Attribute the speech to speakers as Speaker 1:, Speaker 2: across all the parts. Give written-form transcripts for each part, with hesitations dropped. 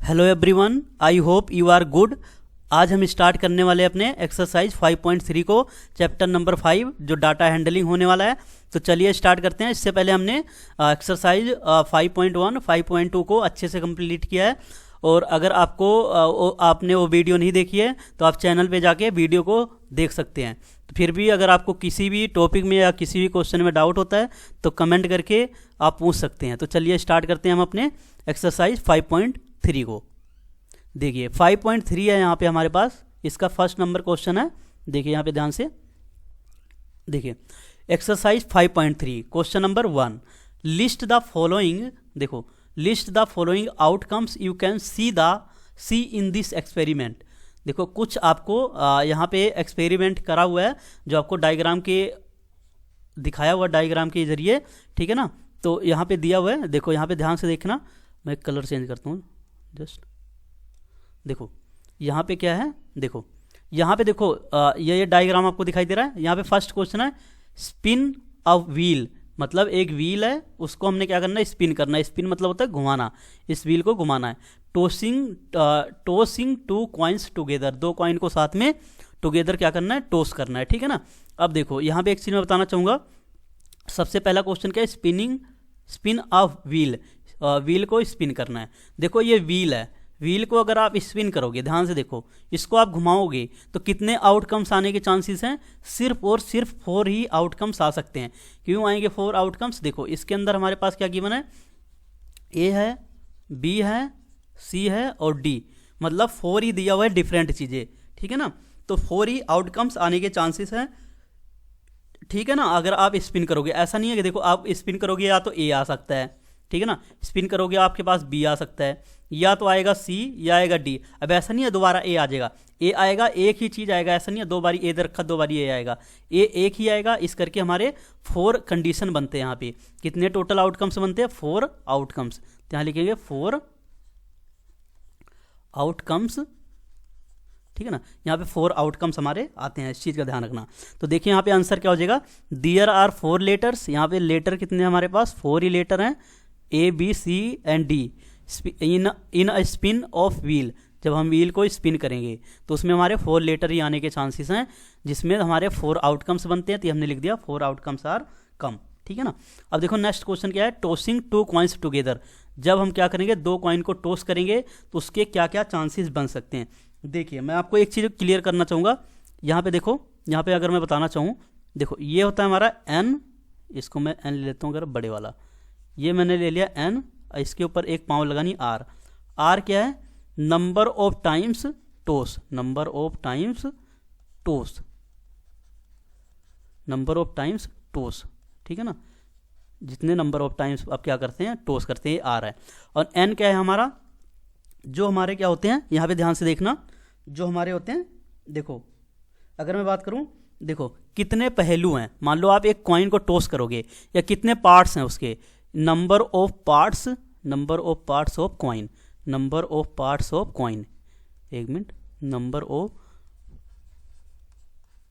Speaker 1: Hello everyone, I hope you are good. आज हम start करने वाले अपने एक्सरसाइज 5.3 को, चैप्टर नंबर 5 जो डाटा हैंडलिंग होने वाला है। तो चलिए स्टार्ट करते हैं। इससे पहले हमने एक्सरसाइज 5.1, 5.2 को अच्छे से कंप्लीट किया है। और अगर आपने वो वीडियो नहीं देखी है तो आप चैनल पे जाके वीडियो को देख सकते हैं। तो फिर भी अगर आपको किसी भी टॉपिक में या किसी भी क्वेश्चन में डाउट होता है तो कमेंट करके आप पूछ सकते हैं। तो चलिए स्टार्ट करते हैं हम अपने एक्सरसाइज 5.3 को। देखिए 5.3 है यहाँ पे हमारे पास, इसका फर्स्ट नंबर क्वेश्चन है। देखिए यहाँ पे ध्यान से देखिए, exercise 5.3 question number 1, list the following. देखो, list the following outcomes you can see in this experiment. देखो कुछ आपको यहाँ पे एक्सपेरिमेंट करा हुआ है जो आपको डायग्राम के दिखाया हुआ, डायग्राम के जरिए, ठीक है ना। तो यहाँ पे दिया हुआ है, देखो यहाँ पे ध्यान से देखना। मैं कलर चेंज करता हूँ जस्ट। देखो यहाँ पे क्या है, देखो यहाँ पे देखो ये डायग्राम आपको दिखाई दे रहा है। यहाँ पे फर्स्ट क्वेश्चन है स्पिन अ व्हील, मतलब एक व्हील है, उसको हमने क्या करना है, स्पिन करना है। स्पिन मतलब होता है घुमाना, इस व्हील को घुमाना है। टोसिंग टू कॉइन्स टुगेदर, दो कॉइन को साथ में टुगेदर क्या करना है, टोस करना है, ठीक है ना। अब देखो यहाँ पे एक चीज़ मैं बताना चाहूँगा। सबसे पहला क्वेश्चन क्या है, स्पिन ऑफ व्हील, व्हील को स्पिन करना है। देखो ये व्हील है, व्हील को अगर आप स्पिन करोगे, ध्यान से देखो, इसको आप घुमाओगे तो कितने आउटकम्स आने के चांसेस हैं, सिर्फ और सिर्फ 4 ही आउटकम्स आ सकते हैं। क्यों आएंगे 4 आउटकम्स? देखो इसके अंदर हमारे पास क्या गिवन है, ए है, बी है, सी है और डी, मतलब 4 ही दिया हुआ है, डिफरेंट चीज़ें, ठीक है ना। तो 4 ही आउटकम्स आने के चांसेस हैं, ठीक है ना। अगर आप स्पिन करोगे, ऐसा नहीं है कि देखो आप स्पिन करोगे या तो ए आ सकता है, ठीक है ना, स्पिन करोगे आपके पास बी आ सकता है, या तो आएगा सी या आएगा डी। अब ऐसा नहीं है दोबारा ए आ जाएगा, ए आएगा, एक ही चीज़ आएगा, ऐसा नहीं है 2 बारी ए रखा 2 बारी ए आएगा, ए एक ही आएगा। इस करके हमारे 4 कंडीशन बनते हैं। यहाँ पे कितने टोटल आउटकम्स बनते हैं, 4 आउटकम्स। यहाँ लिखेंगे 4 आउटकम्स, ठीक है ना। यहाँ पे 4 आउटकम्स हमारे आते हैं, इस चीज़ का ध्यान रखना। तो देखिए यहाँ पे आंसर क्या हो जाएगा, देयर आर 4 लेटर्स। यहाँ पे लेटर कितने हमारे पास, 4 ही लेटर हैं, A B C and D. In a spin of wheel, जब हम व्हील को स्पिन करेंगे तो उसमें हमारे 4 लेटर ही आने के चांसेस हैं, जिसमें हमारे 4 आउटकम्स बनते हैं। तो हमने लिख दिया 4 आउटकम्स आर कम, ठीक है ना। अब देखो नेक्स्ट क्वेश्चन क्या है, टोसिंग 2 कॉइन्स टुगेदर। जब हम क्या करेंगे, 2 कॉइन को टोस करेंगे तो उसके क्या क्या चांसेस बन सकते हैं। देखिए मैं आपको एक चीज़ क्लियर करना चाहूँगा। यहाँ पे देखो, यहाँ पे अगर मैं बताना चाहूँ, देखो ये होता है हमारा एन, इसको मैं एन ले लेता हूँ अगर बड़े वाला, ये मैंने ले लिया एन, इसके ऊपर एक पाँव लगानी आर। आर क्या है, number of times toss, number of times toss, number of times toss, ठीक है ना। जितने नंबर ऑफ टाइम्स आप क्या करते हैं, टोस करते हैं, आर है। और एन क्या है हमारा, जो हमारे क्या होते हैं, यहाँ पे ध्यान से देखना, जो हमारे होते हैं, देखो अगर मैं बात करूँ, देखो कितने पहलू हैं। मान लो आप एक कॉइन को टोस करोगे, या कितने पार्ट्स हैं उसके, number of parts, number of parts of coin, number of parts of coin, एक minute, number of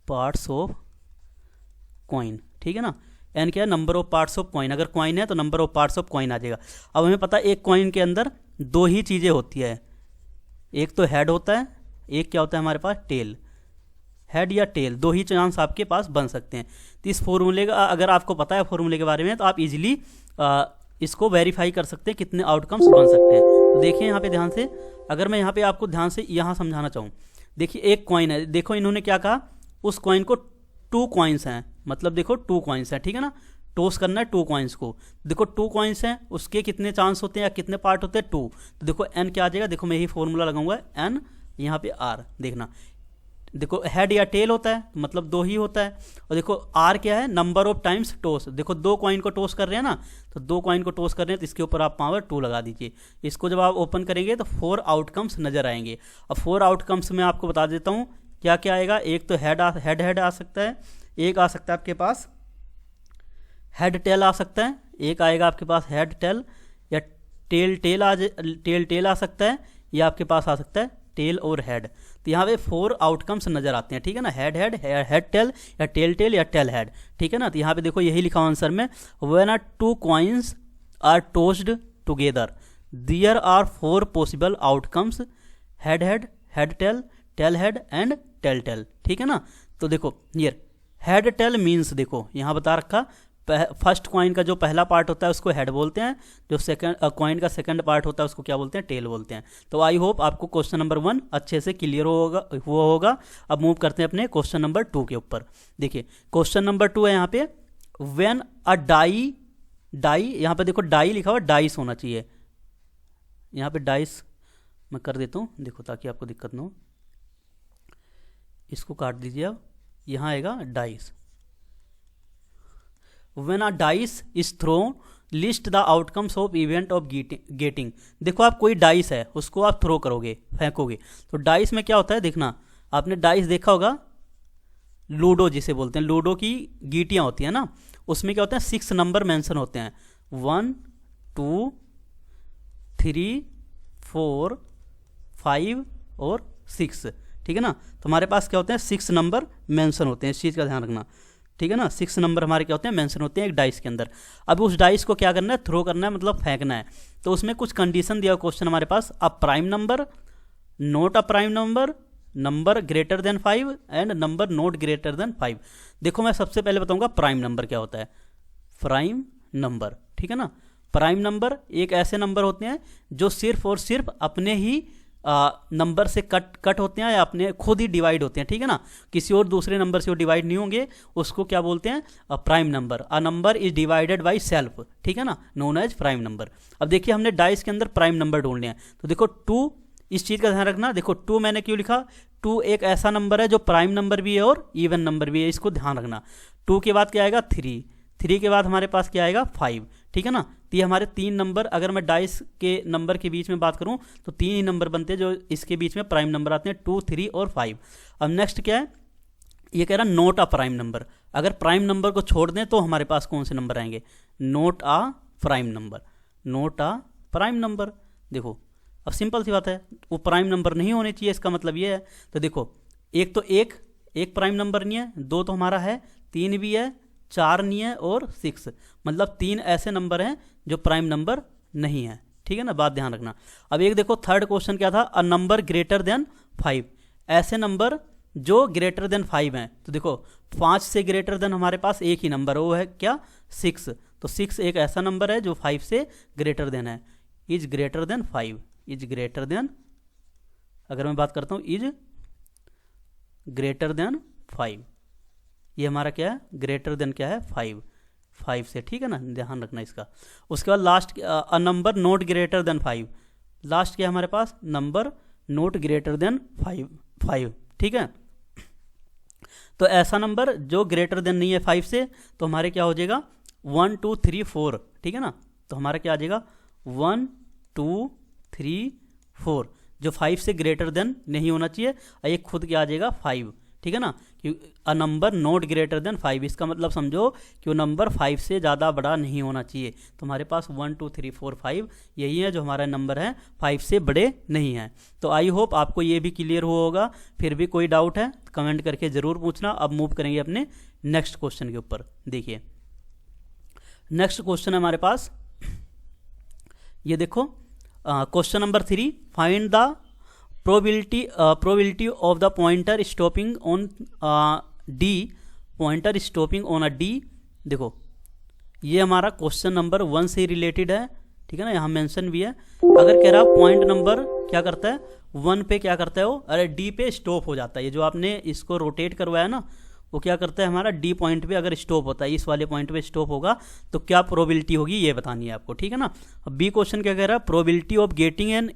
Speaker 1: parts of coin, ठीक है ना। एन क्या है, number of parts of coin. अगर कॉइन है तो number of parts of coin आ जाएगा। अब हमें पता है एक कॉइन के अंदर 2 ही चीज़ें होती है, एक तो हेड होता है, एक क्या होता है हमारे पास, टेल। हेड या टेल, 2 ही चांस आपके पास बन सकते हैं। तो इस फॉर्मूले का अगर आपको पता है फॉर्मूले के बारे में, तो आप इजीली इसको वेरीफाई कर सकते हैं कितने आउटकम्स बन सकते हैं। तो देखिए यहाँ पे ध्यान से, अगर मैं यहाँ पे आपको ध्यान से यहाँ समझाना चाहूँ, देखिए एक कॉइन है, देखो इन्होंने क्या कहा, उस कॉइन को 2 कॉइन्स हैं, मतलब देखो 2 कॉइन्स हैं, ठीक है ना। टोस करना है 2 कॉइन्स को, देखो 2 कॉइन्स हैं, उसके कितने चांस होते हैं या कितने पार्ट होते हैं, 2। तो देखो एन क्या आ जाएगा, देखो मैं यही फॉर्मूला लगाऊंगा, एन यहाँ पे आर, देखना देखो हेड या टेल होता है मतलब 2 ही होता है। और देखो आर क्या है, नंबर ऑफ टाइम्स टोस, देखो 2 कॉइन को टोस कर रहे हैं ना, तो 2 कॉइन को टोस कर रहे हैं, तो इसके ऊपर आप पावर 2 लगा दीजिए। इसको जब आप ओपन करेंगे तो 4 आउटकम्स नजर आएंगे। अब 4 आउटकम्स में आपको बता देता हूँ क्या क्या आएगा। एक तो हेड आ सकता है, एक आ सकता है आपके पास हेड टेल आ सकता है, एक आएगा आपके पास हेड टेल, या टेल आ सकता है, या आपके पास आ सकता है टेल और हेड। तो यहाँ पे 4 आउटकम्स नजर आते हैं, ठीक है ना, हेड टेल या टेल या टेल हेड, ठीक है ना। तो यहाँ पे देखो यही लिखा आंसर में, when 2 coins are tossed together, there are 4 possible outcomes, head head, head tail, tail head and tail tail. ठीक है ना। तो देखो हियर हेड टेल मीन्स, देखो यहाँ बता रखा, फर्स्ट कॉइन का जो पहला पार्ट होता है उसको हेड बोलते हैं, जो सेकंड कॉइन का सेकंड पार्ट होता है उसको क्या बोलते हैं, टेल बोलते हैं। तो आई होप आपको क्वेश्चन नंबर 1 अच्छे से क्लियर होगा। अब मूव करते हैं अपने क्वेश्चन नंबर 2 के ऊपर। देखिए क्वेश्चन नंबर 2 है यहाँ पे, व्हेन अ डाई, यहाँ पे देखो डाई लिखा हुआ, डाइस होना चाहिए, यहाँ पे डाइस मैं कर देता हूँ, देखो ताकि आपको दिक्कत ना हो, इसको काट दीजिए। अब यहाँ आएगा dice. When a dice is thrown, list the outcomes of event of getting। देखो आप कोई डाइस है उसको आप थ्रो करोगे, फेंकोगे, तो डाइस में क्या होता है, देखना आपने डाइस देखा होगा, लूडो जिसे बोलते हैं, लूडो की गीटियाँ होती हैं ना, उसमें क्या होता है 6 नंबर मेंशन होते हैं, 1 2 3 4 5 और 6। ठीक है ना। तो हमारे पास क्या होते हैं 6 नंबर मेंशन होते हैं, इस चीज़ का ध्यान रखना। ठीक है ना। 6 नंबर हमारे क्या होते हैं, मेंशन होते हैं एक डाइस के अंदर। अब उस डाइस को क्या करना है, थ्रो करना है, मतलब फेंकना है। तो उसमें कुछ कंडीशन दिया क्वेश्चन हमारे पास, a prime number, not a prime number, number greater than 5 and number not greater than 5। देखो मैं सबसे पहले बताऊंगा प्राइम नंबर क्या होता है। प्राइम नंबर, ठीक है ना, प्राइम नंबर एक ऐसे नंबर होते हैं जो सिर्फ और सिर्फ अपने ही नंबर से कट होते हैं या अपने खुद ही डिवाइड होते हैं। ठीक है ना, किसी और दूसरे नंबर से वो डिवाइड नहीं होंगे, उसको क्या बोलते हैं, prime number. A number is divided by self, ठीक है ना, नोन एज प्राइम नंबर। अब देखिए हमने डाइस के अंदर प्राइम नंबर ढूंढने हैं, तो देखो 2, इस चीज़ का ध्यान रखना। देखो 2 मैंने क्यों लिखा, 2 एक ऐसा नंबर है जो प्राइम नंबर भी है और इवन नंबर भी है, इसको ध्यान रखना। 2 के बाद क्या आएगा 3 के बाद हमारे पास क्या आएगा 5। ठीक है ना। तो ये हमारे 3 नंबर, अगर मैं डाइस के नंबर के बीच में बात करूं तो 3 ही नंबर बनते हैं जो इसके बीच में प्राइम नंबर आते हैं, 2 3 और 5। अब नेक्स्ट क्या है, ये कह रहा नोट अ प्राइम नंबर। अगर प्राइम नंबर को छोड़ दें तो हमारे पास कौन से नंबर आएंगे, note a prime number, not a prime number. देखो अब सिंपल सी बात है, वो प्राइम नंबर नहीं होने चाहिए, इसका मतलब ये है। तो देखो एक तो एक प्राइम नंबर नहीं है, 2 तो हमारा है, 3 भी है, 4 नहीं है और 6, मतलब 3 ऐसे नंबर हैं जो प्राइम नंबर नहीं है। ठीक है ना, बात ध्यान रखना। अब एक देखो थर्ड क्वेश्चन क्या था, अ नंबर ग्रेटर देन 5, ऐसे नंबर जो ग्रेटर देन 5 हैं। तो देखो 5 से ग्रेटर देन हमारे पास एक ही नंबर है, वो है क्या 6। तो 6 एक ऐसा नंबर है जो 5 से ग्रेटर देन है, is greater than 5, is greater than, अगर मैं बात करता हूँ इज ग्रेटर देन 5, ये हमारा क्या है, ग्रेटर देन क्या है 5 से। ठीक है ना, ध्यान रखना इसका। उसके बाद last a number not greater than 5, last क्या है हमारे पास, नंबर नोट ग्रेटर देन 5। ठीक है, तो ऐसा नंबर जो ग्रेटर देन नहीं है 5 से, तो हमारे क्या हो जाएगा 1 2 3 4। ठीक है ना, तो हमारा क्या आ जाएगा 1 2 3 4, जो 5 से ग्रेटर देन नहीं होना चाहिए, और ये खुद क्या आ जाएगा 5। ठीक है ना, कि a number not greater than 5, इसका मतलब समझो कि वो नंबर 5 से ज़्यादा बड़ा नहीं होना चाहिए। तो हमारे पास 1 2 3 4 5 यही है जो हमारा नंबर है, 5 से बड़े नहीं हैं। तो आई होप आपको ये भी क्लियर हुआ होगा। फिर भी कोई डाउट है कमेंट करके ज़रूर पूछना। अब मूव करेंगे अपने नेक्स्ट क्वेश्चन के ऊपर। देखिए नेक्स्ट क्वेश्चन है हमारे पास, ये देखो question number 3, find the probability of the pointer stopping on D, pointer stopping on a D। देखो ये हमारा क्वेश्चन नंबर 1 से रिलेटेड है। ठीक है ना, यहाँ मेंशन भी है। अगर कह रहा पॉइंट नंबर क्या करता है 1 पे क्या करता है वो, अरे D पे स्टॉप हो जाता है। ये जो आपने इसको रोटेट करवाया ना, वो क्या करता है हमारा D पॉइंट पे अगर स्टॉप होता है, इस वाले पॉइंट पे स्टॉप होगा तो क्या प्रोबेबिलिटी होगी ये बतानी है आपको। ठीक है ना। अब बी क्वेश्चन क्या कह रहा है, probability of getting an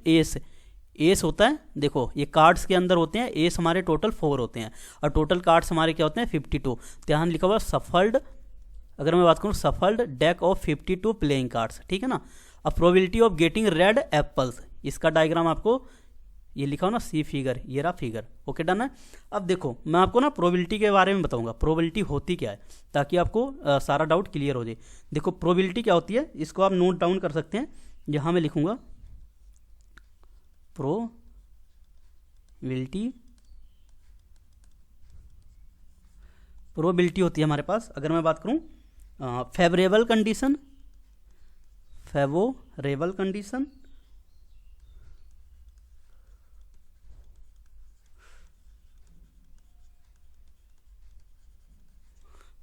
Speaker 1: S होता है। देखो ये कार्ड्स के अंदर होते हैं, एस हमारे टोटल 4 होते हैं और टोटल कार्ड्स हमारे क्या होते हैं 52। तो यहाँ लिखा हुआ सफल्ड, अगर मैं बात करूँ shuffled deck of 52 playing cards. ठीक है ना। अब probability of getting red apples, इसका डायग्राम आपको ये लिखा हो ना, सी फिगर, ये रहा फिगर। ओके डन है। अब देखो मैं आपको ना प्रोबेबिलिटी के बारे में बताऊंगा, प्रोबेबिलिटी होती क्या है, ताकि आपको सारा डाउट क्लियर हो जाए। देखो प्रोबेबिलिटी क्या होती है, इसको आप नोट डाउन कर सकते हैं। यहाँ मैं लिखूंगा प्रोबेबिलिटी होती है हमारे पास, अगर मैं बात करूं favourable condition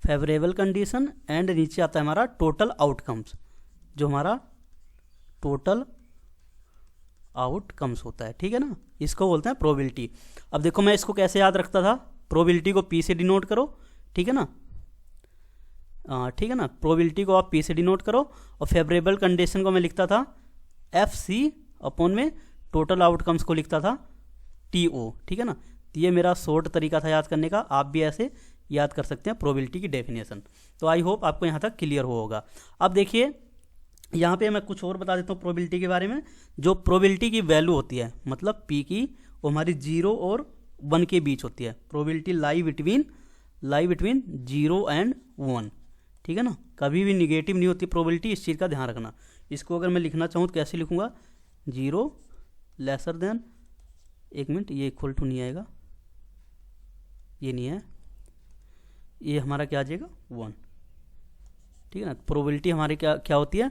Speaker 1: favourable condition and नीचे आता है हमारा टोटल आउटकम्स, जो हमारा टोटल आउटकम्स होता है, ठीक है ना, इसको बोलते हैं प्रोबेबिलिटी। अब देखो मैं इसको कैसे याद रखता था, प्रोबेबिलिटी को पी से डिनोट करो, ठीक है ना, ठीक है ना, प्रोबेबिलिटी को आप पी से डिनोट करो, और फेवरेबल कंडीशन को मैं लिखता था एफ सी अपॉन में टोटल आउटकम्स को लिखता था टी ओ, ठीक है ना। तो ये मेरा शॉर्ट तरीका था याद करने का, आप भी ऐसे याद कर सकते हैं प्रोबेबिलिटी की डेफिनेशन। तो आई होप आपको यहाँ तक क्लियर होगा। अब देखिए यहाँ पे मैं कुछ और बता देता हूँ प्रोबेबिलिटी के बारे में। जो प्रोबेबिलिटी की वैल्यू होती है, मतलब पी की, वो हमारी 0 और 1 के बीच होती है। प्रोबेबिलिटी लाई बिटवीन 0 एंड 1, ठीक है ना, कभी भी निगेटिव नहीं होती प्रोबेबिलिटी, इस चीज़ का ध्यान रखना। इसको अगर मैं लिखना चाहूँ तो कैसे लिखूँगा, 0 लेसर देन, एक मिनट, ये इक्वल टू नहीं आएगा, ये नहीं है, ये हमारा क्या आ जाएगा 1, ठीक है ना। प्रोबेबिलिटी हमारी क्या होती है,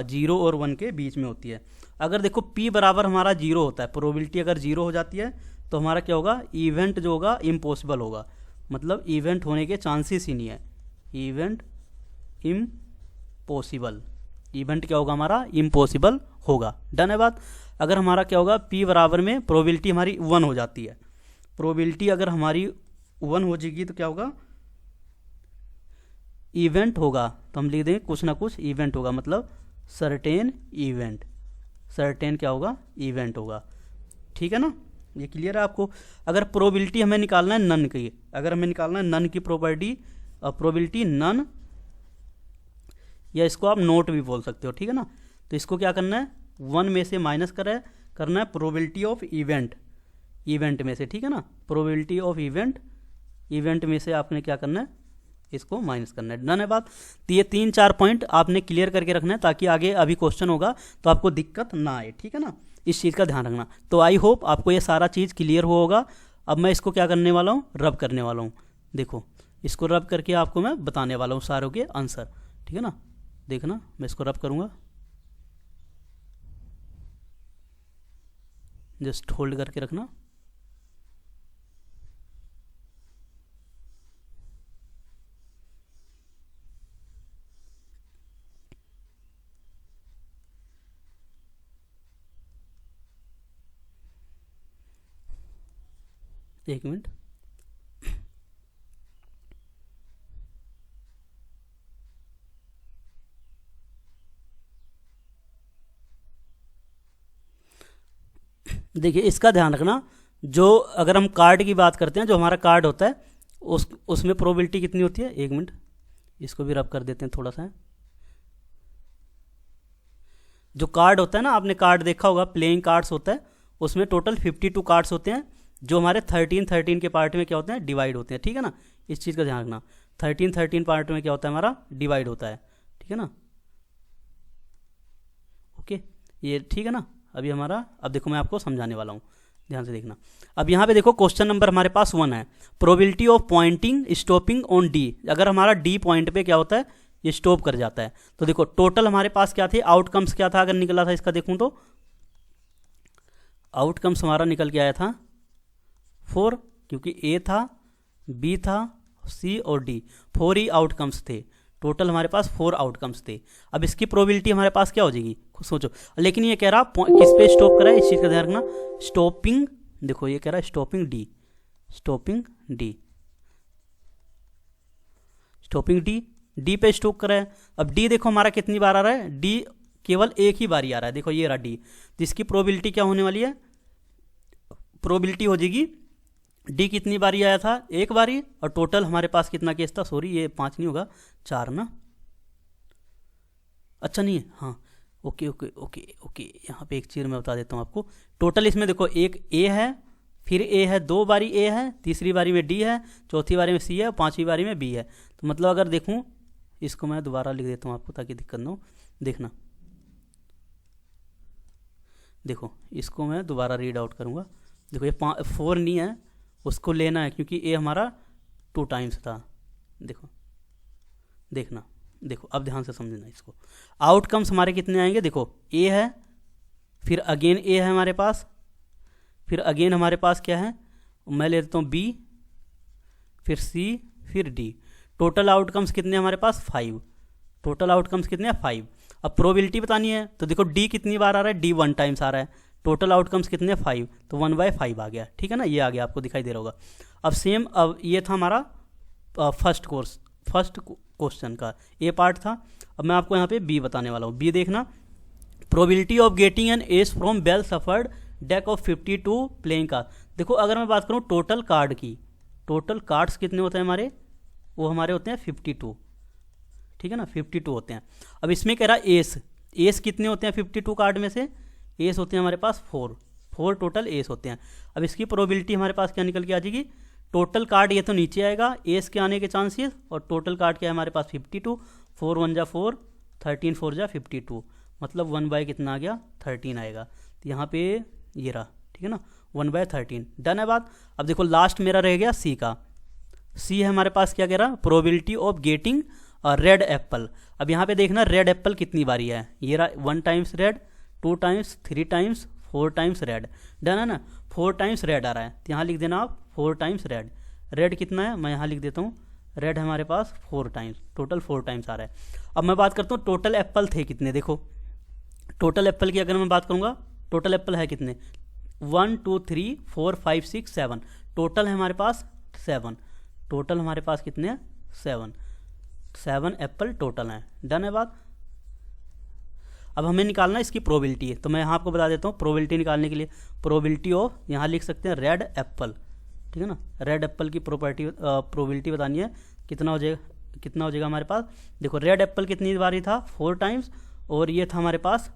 Speaker 1: 0 और 1 के बीच में होती है। अगर देखो P बराबर हमारा 0 होता है, प्रोबेबिलिटी अगर 0 हो जाती है तो हमारा क्या होगा, इवेंट जो होगा इम्पॉसिबल होगा, मतलब इवेंट होने के चांसेस ही नहीं है, इवेंट इम्पॉसिबल, इवेंट क्या होगा हमारा इम्पॉसिबल होगा। डन है बात। अगर हमारा क्या होगा, P बराबर में प्रोबेबिलिटी हमारी 1 हो जाती है, प्रोबेबिलिटी अगर हमारी 1 हो जाएगी तो क्या होगा, इवेंट होगा, तो हम लिख देंगे कुछ ना कुछ इवेंट होगा, मतलब सर्टेन इवेंट, सर्टेन क्या होगा, इवेंट होगा, ठीक है ना। ये क्लियर है आपको। अगर प्रोबेबिलिटी हमें निकालना है नन की, अगर हमें निकालना है नन की प्रोबेबिलिटी नन, या इसको आप नोट भी बोल सकते हो, ठीक है ना। तो इसको क्या करना है, 1 में से माइनस करना है प्रोबेबिलिटी ऑफ इवेंट में से, ठीक है ना, प्रोबेबिलिटी ऑफ इवेंट में से आपने क्या करना है, इसको माइनस करना है। डन है बात। तो ये 3-4 पॉइंट आपने क्लियर करके रखना है, ताकि आगे अभी क्वेश्चन होगा तो आपको दिक्कत ना आए, ठीक है ना, इस चीज़ का ध्यान रखना। तो आई होप आपको ये सारा चीज़ क्लियर होगा। अब मैं इसको क्या करने वाला हूँ, रब करने वाला हूँ। देखो इसको रब करके आपको मैं बताने वाला हूँ सारों के आंसर, ठीक है ना। देखना मैं इसको रब करूँगा, जस्ट होल्ड करके रखना। एक मिनट, देखिए इसका ध्यान रखना। जो अगर हम कार्ड की बात करते हैं, जो हमारा कार्ड होता है उसमें प्रोबेबिलिटी कितनी होती है, एक मिनट इसको भी रब कर देते हैं थोड़ा सा। जो कार्ड होता है ना, आपने कार्ड देखा होगा, प्लेइंग कार्ड्स होता है, उसमें टोटल 52 कार्ड्स होते हैं, जो हमारे 13 के पार्ट में क्या होते हैं, डिवाइड होते हैं, ठीक है ना। इस चीज़ का ध्यान रखना, 13 पार्ट में क्या होता है, हमारा डिवाइड होता है, ठीक है ना। ओके, ये ठीक है ना। अभी हमारा, अब देखो मैं आपको समझाने वाला हूँ, ध्यान से देखना। अब यहाँ पे देखो क्वेश्चन नंबर हमारे पास 1 है, probability of pointing stopping on D. अगर हमारा डी पॉइंट पे क्या होता है, ये स्टॉप कर जाता है, तो देखो टोटल हमारे पास क्या थे, आउटकम्स क्या था, अगर निकला था इसका देखूँ तो आउटकम्स हमारा निकल के आया था 4, क्योंकि ए था, बी था, सी और डी, 4 ही आउटकम्स थे। टोटल हमारे पास 4 आउटकम्स थे। अब इसकी प्रोबेबिलिटी हमारे पास क्या हो जाएगी, सोचो। लेकिन ये कह रहा किस पे स्टॉप करा है, इस चीज़ का ध्यान रखना। स्टॉपिंग, देखो ये कह रहा है स्टॉपिंग डी, डी पे स्टॉप करा है। अब डी देखो हमारा कितनी बार आ रहा है, डी केवल एक ही बार ही आ रहा है, देखो ये रहा डी। तो इसकी प्रोबेबिलिटी क्या होने वाली है, प्रोबेबिलिटी हो जाएगी, डी कितनी बारी आया था, एक बारी, और टोटल हमारे पास कितना केस था, सॉरी ये 5 नहीं होगा, 4 ना, अच्छा नहीं है, हाँ ओके, यहाँ पे एक चीज़ मैं बता देता हूँ आपको। टोटल इसमें देखो एक ए है, फिर ए है, 2 बारी ए है, तीसरी बारी में डी है, चौथी बारी में सी है, 5वीं बारी में बी है। तो मतलब अगर देखूँ, इसको मैं दोबारा लिख देता हूँ आपको ताकि दिक्कत ना हो। देखना, देखो इसको मैं दोबारा रीड आउट करूँगा। देखो ये 4 नहीं है, उसको लेना है क्योंकि ए हमारा 2 टाइम्स था। देखो देखना, देखो अब ध्यान से समझना इसको। आउटकम्स हमारे कितने आएंगे, देखो ए है, फिर अगेन ए है हमारे पास, फिर अगेन हमारे पास क्या है, मैं ले लेता हूँ बी, फिर सी, फिर डी। टोटल आउटकम्स कितने हमारे पास 5, टोटल आउटकम्स कितने हैं 5। अब प्रोबेबिलिटी बतानी है तो देखो डी कितनी बार आ रहा है, डी 1 टाइम्स आ रहा है, टोटल आउटकम्स कितने 5, तो 1/5 आ गया, ठीक है ना, ये आ गया, आपको दिखाई दे रहा होगा। अब सेम, अब ये था हमारा फर्स्ट क्वेश्चन का ए पार्ट था। अब मैं आपको यहाँ पे बी बताने वाला हूँ। बी देखना, probability of getting an S from well suffered deck of 52 playing card. देखो अगर मैं बात करूँ टोटल कार्ड की, टोटल कार्ड्स कितने होते हैं हमारे, वो हमारे होते हैं 52, ठीक है ना, 52 होते हैं। अब इसमें कह रहा है एस कितने होते हैं 52 कार्ड में से, एस होते हैं हमारे पास 4 टोटल एस होते हैं। अब इसकी प्रोबेबिलिटी हमारे पास क्या निकल के आ जाएगी, टोटल कार्ड ये तो नीचे आएगा, एस के आने के चांसेस, और टोटल कार्ड क्या है हमारे पास 52, 4 1 जा 4, 13 4 जा 52, मतलब 1 कितना आ गया 13 आएगा। तो यहाँ पे ये रहा, ठीक है ना, 1/13 डन है बात। अब देखो लास्ट मेरा रह गया सी का। सी है हमारे पास क्या कह रहा, probability of getting red Apple. अब यहाँ पे देखना रेड एप्पल कितनी बारी है, ये रहा 1 times red, 2 times, 3 times, 4 times red, done है ना, 4 टाइम्स रेड आ रहा है, तो यहाँ लिख देना आप 4 टाइम्स रेड। रेड कितना है, मैं यहाँ लिख देता हूँ, रेड हमारे पास 4 टाइम्स, टोटल 4 टाइम्स आ रहा है। अब मैं बात करता हूँ टोटल एप्पल थे कितने, देखो टोटल एप्पल की अगर मैं बात करूँगा, टोटल एप्पल है कितने, 1 2 3 4 5 6 7, टोटल है हमारे पास 7, टोटल हमारे पास कितने हैं 7 एप्पल टोटल हैं, डन है बात। अब हमें निकालना इसकी प्रोबेबिलिटी है, तो मैं यहाँ आपको बता देता हूँ प्रोबेबिलिटी निकालने के लिए, प्रोबेबिलिटी ऑफ यहाँ लिख सकते हैं रेड एप्पल, ठीक है ना, रेड एप्पल की प्रोबेबिलिटी बतानी है, कितना हो जाएगा हमारे पास। देखो रेड एप्पल कितनी बारी था 4 टाइम्स, और ये था हमारे पास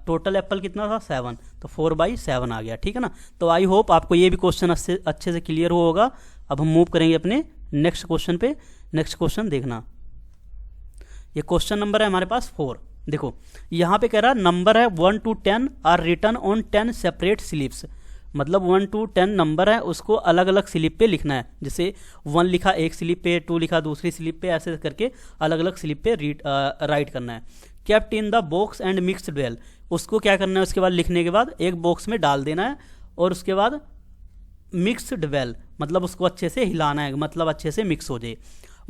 Speaker 1: टोटल एप्पल कितना था 7, तो 4/7 आ गया, ठीक है ना। तो आई होप आपको ये भी क्वेश्चन अच्छे से क्लियर होगा। अब हम मूव करेंगे अपने नेक्स्ट क्वेश्चन पे। नेक्स्ट क्वेश्चन देखना, ये क्वेश्चन नंबर है हमारे पास 4। देखो यहाँ पे कह रहा नंबर है 1 to 10 R return on 10 separate slips, मतलब 1 to 10 नंबर है उसको अलग अलग स्लिप पे लिखना है, जैसे 1 लिखा एक स्लिप पे, 2 लिखा दूसरी स्लिप पे, ऐसे करके अलग अलग स्लिप पे राइट करना है। Kept in the box and mixed well, उसको क्या करना है, उसके बाद लिखने के बाद एक बॉक्स में डाल देना है, और उसके बाद मिक्सड वेल मतलब उसको अच्छे से हिलाना है, मतलब अच्छे से मिक्स हो जाए।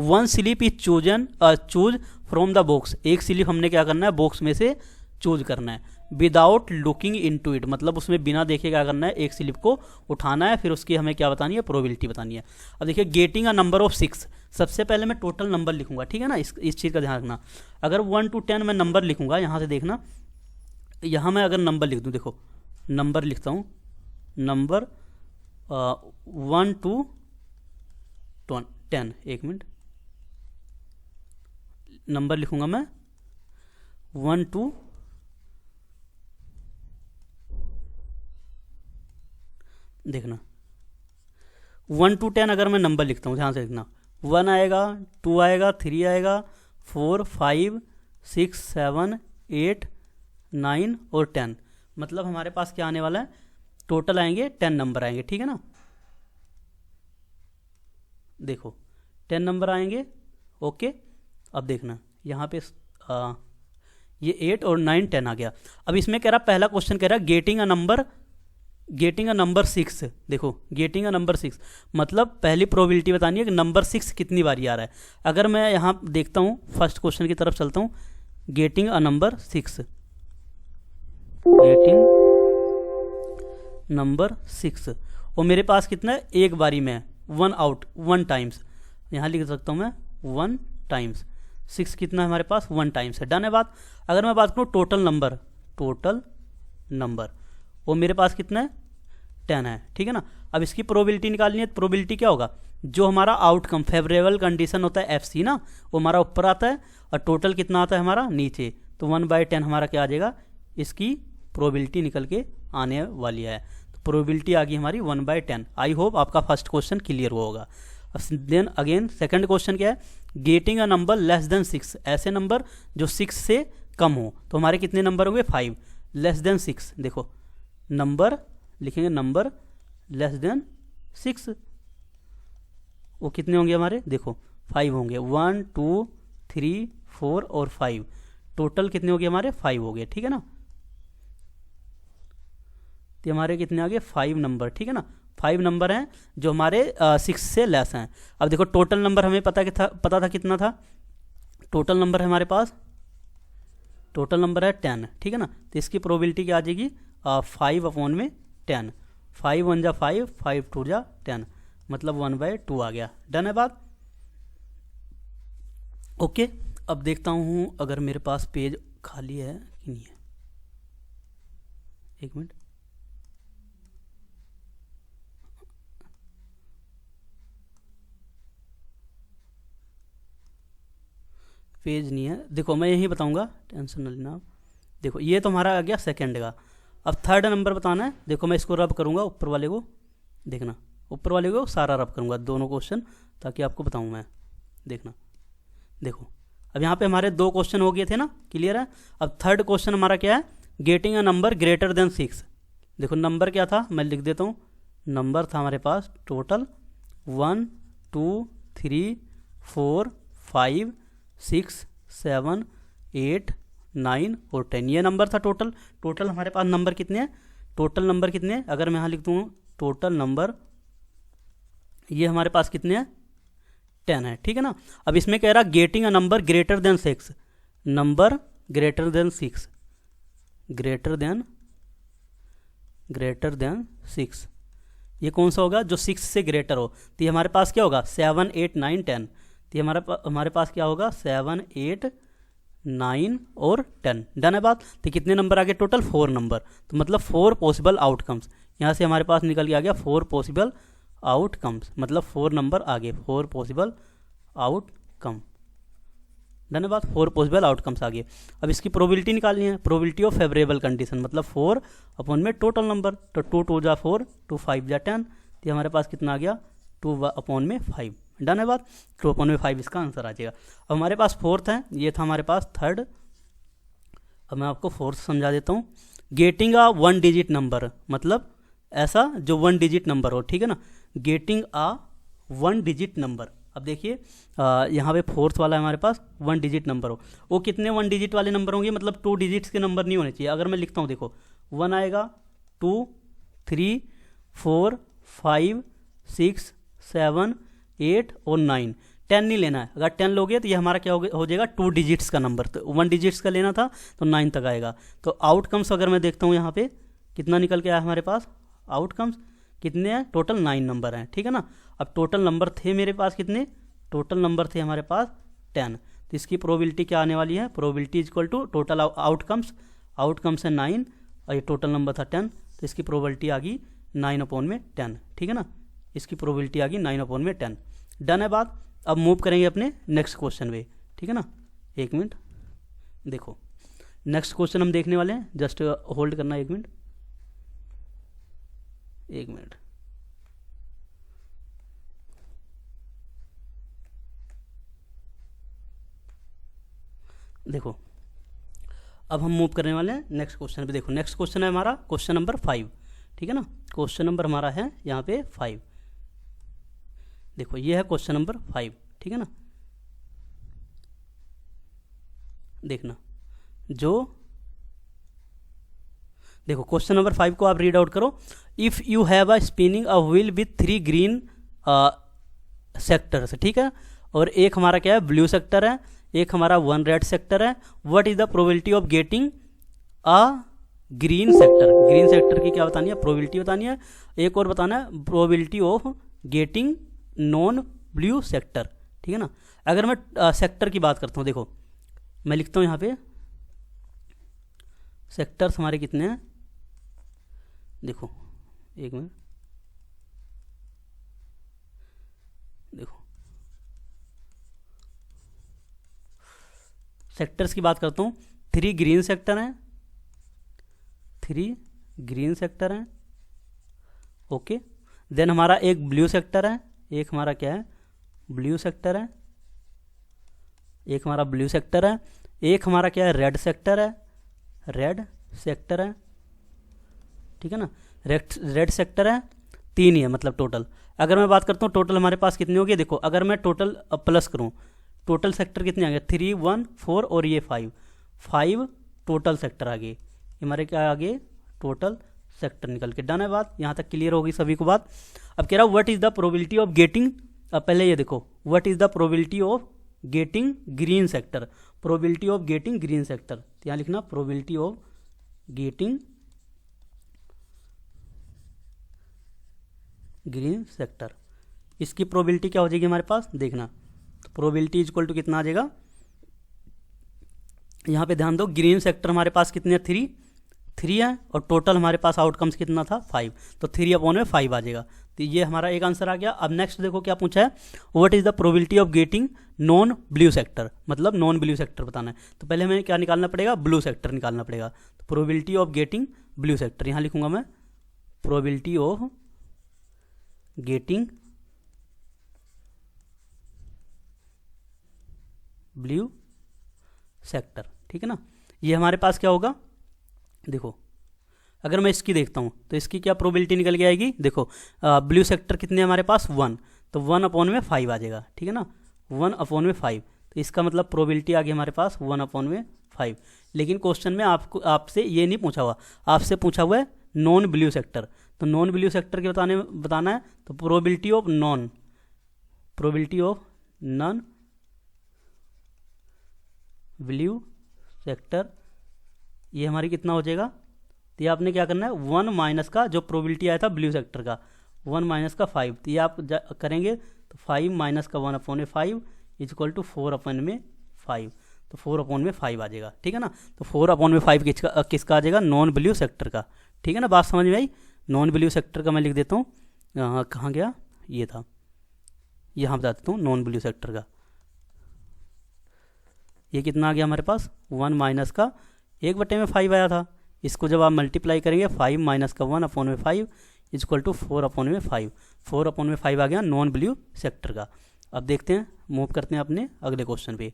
Speaker 1: 1 slip is choose from the box, एक स्लिप हमने क्या करना है बॉक्स में से चूज करना है। विदाउट लुकिंग इनटू इट, मतलब उसमें बिना देखे क्या करना है, एक स्लिप को उठाना है, फिर उसकी हमें क्या बतानी है, प्रोबेबिलिटी बतानी है। अब देखिए गेटिंग अ नंबर ऑफ 6, सबसे पहले मैं टोटल नंबर लिखूंगा, ठीक है ना, इस चीज़ का ध्यान रखना। अगर 1 to 10 मैं नंबर लिखूंगा, यहाँ से देखना, यहाँ मैं अगर नंबर लिख दूँ, देखो नंबर लिखता हूँ, नंबर 1 to 10, एक मिनट, नंबर लिखूंगा मैं 1 to देखना 1 to 10 अगर मैं नंबर लिखता हूँ, ध्यान से देखना, 1 आएगा, 2 आएगा, 3 आएगा, 4 5 6 7 8 9 और 10, मतलब हमारे पास क्या आने वाला है, टोटल आएंगे 10 नंबर आएंगे, ठीक है ना। देखो 10 नंबर आएंगे, ओके। अब देखना यहाँ पे ये 8 और 9 10 आ गया। अब इसमें कह रहा, पहला क्वेश्चन कह रहा गेटिंग अ नंबर 6, देखो गेटिंग अ नंबर 6 मतलब पहली प्रोबेबिलिटी बतानी है कि नंबर 6 कितनी बारी आ रहा है। अगर मैं यहाँ देखता हूँ, फर्स्ट क्वेश्चन की तरफ चलता हूँ, getting a number 6, getting number 6, और मेरे पास कितना है, एक बारी में 1 टाइम्स, यहाँ लिख सकता हूँ मैं 1 टाइम्स, 6 कितना है हमारे पास 1 टाइम्स है, डन है बात। अगर मैं बात करूँ टोटल नंबर वो मेरे पास कितना है 10 है, ठीक है ना। अब इसकी प्रोबेबिलिटी निकालनी है, तो प्रोबेबिलिटी क्या होगा, जो हमारा आउटकम फेवरेबल कंडीशन होता है FC ना, वो हमारा ऊपर आता है, और टोटल कितना आता है हमारा नीचे, तो 1/10 हमारा क्या आ जाएगा, इसकी प्रोबेबिलिटी निकल के आने वाली है। तो प्रोबेबिलिटी आ गई हमारी 1/10। आई होप आपका फर्स्ट क्वेश्चन क्लियर हुआ होगा। देन अगेन सेकंड क्वेश्चन क्या है, getting a number less than 6, ऐसे नंबर जो 6 से कम हो, तो हमारे कितने नंबर होंगे 5, लेस देन 6, देखो नंबर लिखेंगे, नंबर लेस देन 6, वो कितने होंगे हमारे, देखो 5 होंगे, 1 2 3 4 और 5, टोटल कितने हो गए हमारे 5 हो गए, ठीक है ना। तो हमारे कितने आ गए 5 नंबर, ठीक है ना, 5 नंबर हैं जो हमारे 6 से लेस हैं। अब देखो टोटल नंबर हमें पता था कितना था, टोटल नंबर है हमारे पास, टोटल नंबर है 10, ठीक है ना। तो इसकी प्रोबेबिलिटी क्या आ जाएगी 5/10, 5 1 जा 5, 5 2 जा 10, मतलब 1/2 आ गया। डन है बात, ओके। अब देखता हूँ अगर मेरे पास पेज खाली है कि नहीं है, एक मिनट। पेज नहीं है, देखो मैं यही बताऊंगा, टेंशन न लेना। देखो ये तो हमारा आ गया सेकंड का। अब थर्ड नंबर बताना है। देखो मैं इसको रब करूंगा ऊपर वाले को, देखना ऊपर वाले को सारा रब करूंगा दोनों क्वेश्चन, ताकि आपको बताऊं मैं। देखना, देखो अब यहाँ पे हमारे 2 क्वेश्चन हो गए थे ना, क्लियर है। अब थर्ड क्वेश्चन हमारा क्या है, getting a number greater then 6। देखो नंबर क्या था, मैं लिख देता हूँ। नंबर था हमारे पास टोटल 1 2 3 4 5 6 7 8 9 और 10, ये नंबर था टोटल। टोटल हमारे पास नंबर कितने हैं, टोटल नंबर कितने हैं, अगर मैं यहाँ लिख दूँ टोटल नंबर, ये हमारे पास कितने हैं 10 है, ठीक है ना। अब इसमें कह रहा getting a number greater then 6, number greater then 6, greater than 6, ये कौन सा होगा जो 6 से ग्रेटर हो। तो ये हमारे पास क्या होगा 7 8 9 10, तो ये हमारे पास क्या होगा 7 8 9 और 10। डन है बात। तो कितने नंबर आ गए टोटल 4 नंबर, तो मतलब 4 पॉसिबल आउटकम्स, यहाँ से हमारे पास निकल के आ गया 4 पॉसिबल आउटकम्स, मतलब 4 नंबर आ गए, 4 पॉसिबल आउटकम। डन है बात, 4 पॉसिबल आउटकम्स आ गए। अब इसकी प्रोबेबिलिटी निकालनी है, प्रोबेबिलिटी ऑफ फेवरेबल कंडीशन, मतलब 4 अपॉन में टोटल नंबर, तो 2 2 जा 4, 2 5 जा 10, तो हमारे पास कितना आ गया 2 अपॉन में 5। डन है बात, 2 अपॉन में 5 इसका आंसर आ जाएगा। अब हमारे पास फोर्थ है, ये था हमारे पास थर्ड। अब मैं आपको फोर्थ समझा देता हूँ। गेटिंग अ 1 डिजिट नंबर, मतलब ऐसा जो 1 डिजिट नंबर हो, ठीक है ना। गेटिंग अ 1 डिजिट नंबर, अब देखिए यहाँ पे फोर्थ वाला हमारे पास 1 डिजिट नंबर हो, वो कितने 1 डिजिट वाले नंबर होंगे, मतलब 2 डिजिट्स के नंबर नहीं होने चाहिए। अगर मैं लिखता हूँ देखो 1 आएगा, 2 3 4 5 6 7 8 और 9, 10 नहीं लेना है। अगर 10 लोगे तो ये हमारा क्या हो जाएगा 2 डिजिट्स का नंबर, तो 1 डिजिट्स का लेना था तो 9 तक आएगा। तो आउटकम्स अगर मैं देखता हूँ यहाँ पे कितना निकल के आया हमारे पास, आउटकम्स कितने हैं टोटल 9 नंबर हैं, ठीक है ना। अब टोटल नंबर थे मेरे पास कितने, टोटल नंबर थे हमारे पास 10, तो इसकी प्रोबेबिलिटी क्या आने वाली है, probability is equal to total outcomes, outcomes है 9 और ये टोटल नंबर था 10, तो इसकी प्रोबेबिलिटी आ गई 9 अपॉन में 10, ठीक है ना। इसकी प्रोबेबिलिटी आ गई 9 अपॉन में 10। डन है बात। अब मूव करेंगे अपने नेक्स्ट क्वेश्चन पे, ठीक है ना। एक मिनट, देखो नेक्स्ट क्वेश्चन हम देखने वाले हैं, जस्ट होल्ड करना 1 मिनट, 1 मिनट। देखो अब हम मूव करने वाले हैं नेक्स्ट क्वेश्चन पे। देखो नेक्स्ट क्वेश्चन है हमारा क्वेश्चन नंबर 5, ठीक है ना। क्वेश्चन नंबर हमारा है यहाँ पे 5। देखो ये है क्वेश्चन नंबर 5, ठीक है ना। देखना जो, देखो क्वेश्चन नंबर 5 को आप रीड आउट करो। If you have a spinning a wheel with 3 green sectors, ठीक है, और एक हमारा क्या है ब्लू सेक्टर है, एक हमारा 1 रेड सेक्टर है। What is the probability of getting a green sector, green sector की क्या बतानी है, प्रोबेबिलिटी बतानी है। एक और बताना है probability of getting non blue sector, ठीक है ना। अगर मैं सेक्टर की बात करता हूँ, देखो मैं लिखता हूँ यहाँ पे सेक्टर्स हमारे कितने हैं, देखो 1 मिनट, देखो सेक्टर्स की बात करता हूँ, 3 ग्रीन सेक्टर हैं, 3 ग्रीन सेक्टर हैं, ओके। देन हमारा एक ब्लू सेक्टर है, एक हमारा क्या है ब्लू सेक्टर है, एक हमारा ब्लू सेक्टर है, एक हमारा क्या है रेड सेक्टर है, रेड सेक्टर है, ठीक है ना। रेड सेक्टर है 3 ही है, मतलब टोटल। अगर मैं बात करता हूँ टोटल हमारे पास कितनी होगी, देखो अगर मैं टोटल प्लस करूँ, टोटल सेक्टर कितने आ गए 3 1 4 और ये 5 टोटल सेक्टर आ गए, हमारे क्या आ गए टोटल सेक्टर निकल के। डन है बात, यहाँ तक क्लियर होगी सभी को बात। अब कह रहा what is the probability of getting, अब पहले ये देखो what is the probability of getting green sector, probability of getting green sector, यहाँ लिखना probability of getting green sector. इसकी प्रोबेबिलिटी क्या हो जाएगी हमारे पास, देखना, तो प्रोबेबिलिटी इज इक्वल टू कितना आ जाएगा, यहाँ पे ध्यान दो, ग्रीन सेक्टर हमारे पास कितने, 3 है, और टोटल हमारे पास आउटकम्स कितना था 5, तो 3/5 आ जाएगा। तो ये हमारा एक आंसर आ गया। अब नेक्स्ट देखो क्या पूछा है, what is the probability of getting non blue sector, मतलब नॉन ब्लू सेक्टर बताना है। तो पहले हमें क्या निकालना पड़ेगा, ब्लू सेक्टर निकालना पड़ेगा। तो probability of getting blue sector, यहाँ लिखूंगा मैं probability of getting blue sector, ठीक है ना। ये हमारे पास क्या होगा, देखो अगर मैं इसकी देखता हूँ तो इसकी क्या प्रोबेबिलिटी निकल के आएगी, देखो ब्लू सेक्टर कितने हमारे पास 1, तो 1/5 आ जाएगा, ठीक है ना, 1/5। तो इसका मतलब प्रोबेबिलिटी आ गई हमारे पास 1/5। लेकिन क्वेश्चन में आपसे ये नहीं पूछा हुआ, आपसे पूछा हुआ है नॉन ब्लू सेक्टर। तो नॉन ब्लू सेक्टर के बताना है, तो probability of non blue sector, ये हमारी कितना हो जाएगा, तो ये आपने क्या करना है 1 माइनस का जो प्रोबेबिलिटी आया था ब्लू सेक्टर का 1 माइनस का 5, तो ये आप करेंगे तो 5 माइनस का 1/5 इज इक्वल टू 4/5, तो 4/5 आ जाएगा, ठीक है ना। तो 4/5 किसका आ जाएगा, नॉन ब्लू सेक्टर का, ठीक है ना, बात समझ में आई। नॉन ब्लू सेक्टर का मैं लिख देता हूँ, कहाँ गया, ये था, यहाँ बता देता हूँ नॉन ब्लू सेक्टर का, ये कितना आ गया हमारे पास 1 माइनस का 1/5 आया था। इसको जब आप मल्टीप्लाई करेंगे 5 माइनस का 1/5 इज इक्वल टू 4/5, 4/5 आ गया नॉन ब्लू सेक्टर का। अब देखते हैं, मूव करते हैं अपने अगले क्वेश्चन पे।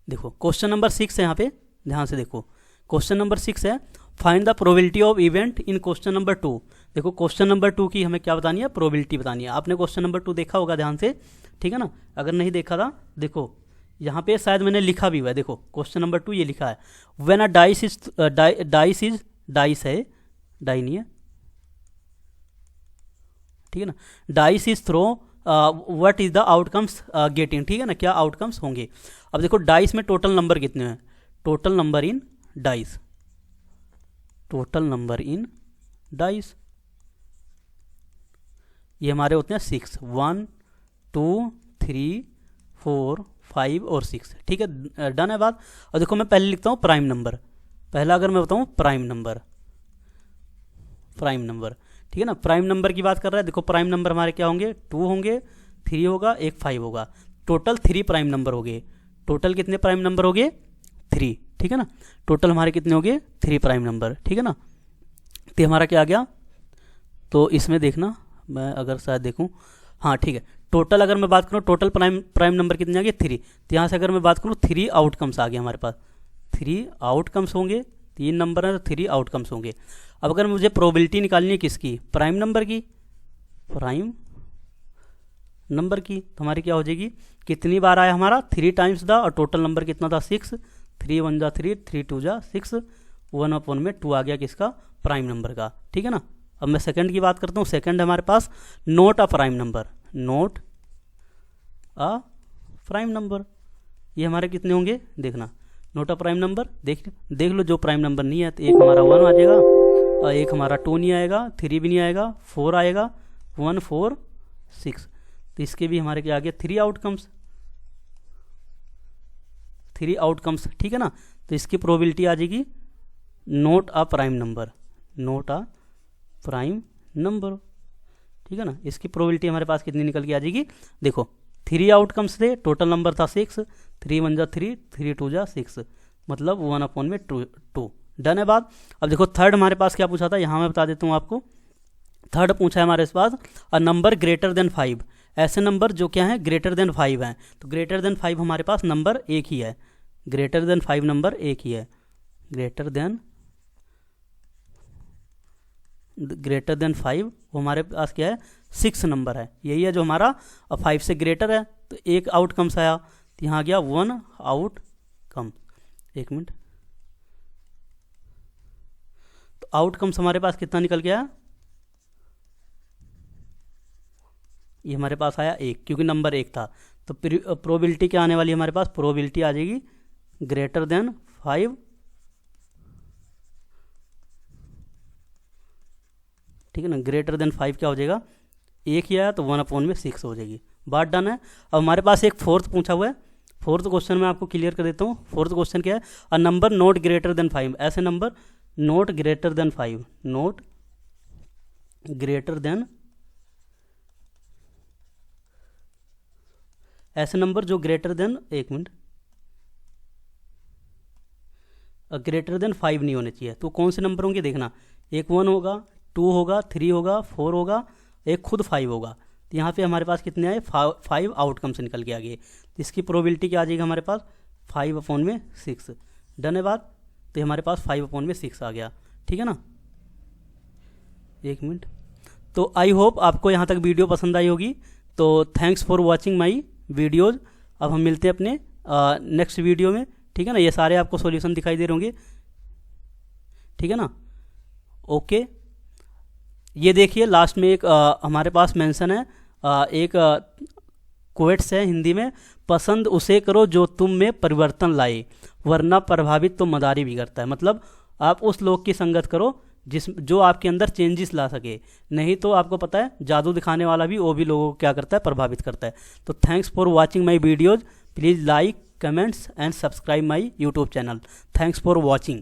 Speaker 1: देखो क्वेश्चन नंबर 6 है, यहाँ पे ध्यान से देखो, क्वेश्चन नंबर 6 है, find the probability of event in question number 2। देखो क्वेश्चन नंबर 2 की हमें क्या बतानी है, प्रोबेबिलिटी बतानी है। आपने क्वेश्चन नंबर 2 देखा होगा ध्यान से, ठीक है ना, अगर नहीं देखा था देखो यहाँ पे शायद मैंने लिखा भी हुआ है, देखो क्वेश्चन नंबर 2 ये लिखा है, व्हेन अ डाइस है, डाई नहीं है, ठीक है ना, dice is throw what is the outcomes getting, ठीक है ना, क्या आउटकम्स होंगे। अब देखो डाइस में टोटल नंबर कितने हैं, टोटल नंबर इन डाइस, ये हमारे होते हैं 6, 1 2 3 4 5 और 6, ठीक है, डन है बात। और देखो मैं पहले लिखता हूँ प्राइम नंबर, पहला अगर मैं बताऊँ प्राइम नंबर, ठीक है ना, प्राइम नंबर की बात कर रहा है। देखो प्राइम नंबर हमारे क्या होंगे, 2 होंगे, 3 होगा, एक 5 होगा, टोटल 3 प्राइम नंबर हो गए। टोटल कितने प्राइम नंबर हो गए, 3, ठीक है ना, टोटल हमारे कितने हो गए 3 प्राइम नंबर, ठीक है ना। तो हमारा क्या आ गया, तो इसमें देखना, मैं अगर शायद देखूँ, हाँ ठीक है, टोटल अगर मैं बात करूँ टोटल प्राइम नंबर कितने आ गए 3, तो यहाँ से अगर मैं बात करूँ 3 आउटकम्स आ गए हमारे पास, 3 आउटकम्स होंगे, 3 नंबर हैं तो 3 आउटकम्स होंगे। अब अगर मुझे प्रोबेबिलिटी निकालनी है किसकी, प्राइम नंबर की, तो हमारी क्या हो जाएगी, कितनी बार आया हमारा 3 टाइम्स द, और टोटल नंबर कितना था 6, 3 1 जा 3, 3 2 जा 6, 1/2 आ गया किसका, प्राइम नंबर का, ठीक है ना। अब मैं सेकंड की बात करता हूँ, सेकंड हमारे पास नोट अ प्राइम नंबर, ये हमारे कितने होंगे, देखना, नोट अ प्राइम नंबर, देख लो, जो प्राइम नंबर नहीं है तो एक हमारा 1 आ जाएगा, और एक हमारा 2 नहीं आएगा, 3 भी नहीं आएगा, 4 आएगा, 1 4 6, तो इसके भी हमारे क्या आ गया 3 आउटकम्स, ठीक है ना। तो इसकी प्रोबेबिलिटी आ जाएगी नोट अ प्राइम नंबर, ठीक है ना। इसकी प्रोबेबिलिटी हमारे पास कितनी निकल के आ जाएगी, देखो 3 आउटकम्स थे, टोटल नंबर था 6, 3 1 जा 3, 3 2 जा 6, मतलब 1/2, डन है बात। अब देखो थर्ड हमारे पास क्या पूछा था, यहाँ मैं बता देता हूँ आपको, थर्ड पूछा है हमारे पास अ नंबर ग्रेटर देन 5, ऐसे नंबर जो क्या है ग्रेटर देन 5 हैं। तो ग्रेटर देन 5 हमारे पास नंबर एक ही है, ग्रेटर देन 5 नंबर एक ही है, ग्रेटर देन 5 वो हमारे पास क्या है 6 नंबर है, यही है जो हमारा 5 से ग्रेटर है। तो एक आउटकम्स आया, तो यहाँ आ गया 1 आउटकम, एक मिनट, तो आउटकम्स हमारे पास कितना निकल गया, ये हमारे पास आया 1, क्योंकि नंबर 1 था। तो प्रोबेबिलिटी क्या आने वाली है हमारे पास, प्रोबेबिलिटी आ जाएगी ग्रेटर देन 5, ठीक है ना। ग्रेटर देन 5 क्या हो जाएगा, 1 ही आया तो 1/6 हो जाएगी। बात डन है। अब हमारे पास एक फोर्थ पूछा हुआ है, फोर्थ क्वेश्चन में आपको क्लियर कर देता हूँ। फोर्थ क्वेश्चन क्या है, a number not greater than 5, ऐसे number not greater than 5, not greater than, ऐसे नंबर जो ग्रेटर देन, एक मिनट, ग्रेटर देन 5 नहीं होने चाहिए। तो कौन से नंबर होंगे देखना, एक 1 होगा, 2 होगा, 3 होगा, 4 होगा, एक खुद 5 होगा। तो यहाँ पे हमारे पास कितने आए, 5 आउटकम से निकल के आ गए। तो इसकी प्रोबेबिलिटी क्या आ जाएगी हमारे पास, 5/6। डन है बात। तो हमारे पास 5/6 आ गया, ठीक है ना। एक मिनट। तो आई होप आपको यहाँ तक वीडियो पसंद आई होगी। तो thanks for watching my videos. अब हम मिलते हैं अपने नेक्स्ट वीडियो में, ठीक है ना। ये सारे आपको सॉल्यूशन दिखाई दे रहे होंगे, ठीक है ना। ओके, ये देखिए लास्ट में एक हमारे पास मेंशन है, एक क्वेट्स है हिंदी में, पसंद उसे करो जो तुम में परिवर्तन लाए, वरना प्रभावित तो मदारी भी करता है। मतलब आप उस लोग की संगत करो जो आपके अंदर चेंजेस ला सके, नहीं तो आपको पता है जादू दिखाने वाला भी, वो भी लोगों को क्या करता है, प्रभावित करता है। तो thanks for watching my videos. Please like, comments and subscribe my YouTube channel. Thanks for watching.